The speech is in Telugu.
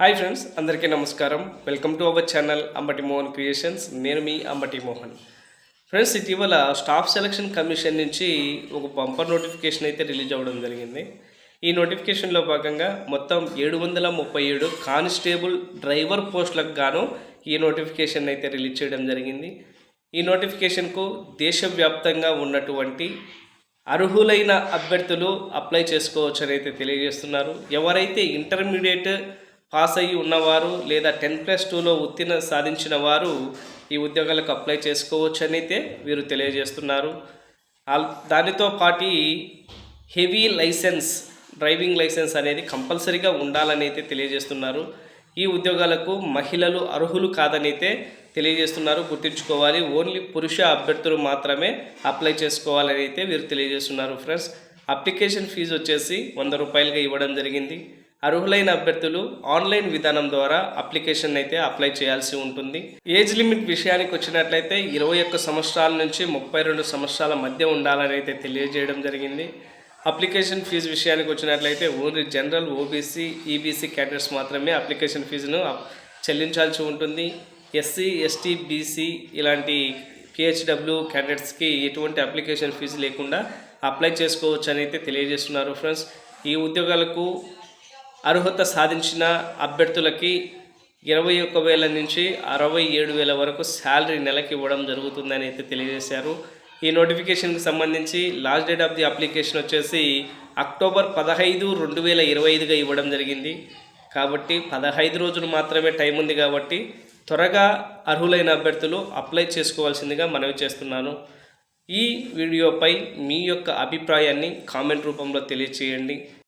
హాయ్ ఫ్రెండ్స్, అందరికీ నమస్కారం. Welcome to our channel Ambati Mohan creations. నేను మీ అంబటి మోహన్. ఫ్రెండ్స్, ఇటీవల స్టాఫ్ సెలక్షన్ కమిషన్ నుంచి ఒక బంపర్ నోటిఫికేషన్ అయితే రిలీజ్ అవ్వడం జరిగింది. ఈ నోటిఫికేషన్లో భాగంగా మొత్తం 737 కానిస్టేబుల్ డ్రైవర్ పోస్టులకు గాను ఈ నోటిఫికేషన్ అయితే రిలీజ్ చేయడం జరిగింది. ఈ నోటిఫికేషన్కు దేశవ్యాప్తంగా ఉన్నటువంటి అర్హులైన అభ్యర్థులు అప్లై చేసుకోవచ్చు అని అయితే తెలియజేస్తున్నారు. ఎవరైతే ఇంటర్మీడియట్ పాస్ అయ్యి ఉన్నవారు లేదా 10+2లో ఉత్తీర్ణ సాధించిన వారు ఈ ఉద్యోగాలకు అప్లై చేసుకోవచ్చు అని అయితే వీరు తెలియజేస్తున్నారు. దానితో పాటు హెవీ లైసెన్స్, డ్రైవింగ్ లైసెన్స్ అనేది కంపల్సరీగా ఉండాలని అయితే తెలియజేస్తున్నారు. ఈ ఉద్యోగాలకు మహిళలు అర్హులు కాదని అయితే తెలియజేస్తున్నారు. గుర్తుంచుకోవాలి, ఓన్లీ పురుష అభ్యర్థులు మాత్రమే అప్లై చేసుకోవాలని అయితే వీరు తెలియజేస్తున్నారు. ఫ్రెండ్స్, అప్లికేషన్ ఫీజు వచ్చేసి 100 రూపాయలుగా ఇవ్వడం జరిగింది. అర్హులైన అభ్యర్థులు ఆన్లైన్ విధానం ద్వారా అప్లికేషన్ అయితే అప్లై చేయాల్సి ఉంటుంది. ఏజ్ లిమిట్ విషయానికి వచ్చినట్లయితే 21 సంవత్సరాల నుంచి 32 సంవత్సరాల మధ్య ఉండాలని అయితే తెలియజేయడం జరిగింది. అప్లికేషన్ ఫీజు విషయానికి వచ్చినట్లయితే only general, OBC, EBC candidates మాత్రమే అప్లికేషన్ ఫీజును చెల్లించాల్సి ఉంటుంది. ఎస్సీ, ఎస్టీ, బీసీ ఇలాంటి పిహెచ్డబ్ల్యూ క్యాండిడేట్స్కి ఎటువంటి అప్లికేషన్ ఫీజు లేకుండా అప్లై చేసుకోవచ్చు అని అయితే తెలియజేస్తున్నారు. ఫ్రెండ్స్, ఈ ఉద్యోగాలకు అర్హత సాధించిన అభ్యర్థులకి 21,000 నుంచి 67,000 వరకు శాలరీ నెలకి ఇవ్వడం జరుగుతుందని అయితే తెలియజేశారు. ఈ నోటిఫికేషన్కి సంబంధించి last date of the application వచ్చేసి అక్టోబర్ 15, 2025గా ఇవ్వడం జరిగింది. కాబట్టి 15 రోజులు మాత్రమే టైం ఉంది. కాబట్టి త్వరగా అర్హులైన అభ్యర్థులు అప్లై చేసుకోవాల్సిందిగా మనవి చేస్తున్నాను. ఈ వీడియోపై మీ యొక్క అభిప్రాయాన్ని కామెంట్ రూపంలో తెలియచేయండి.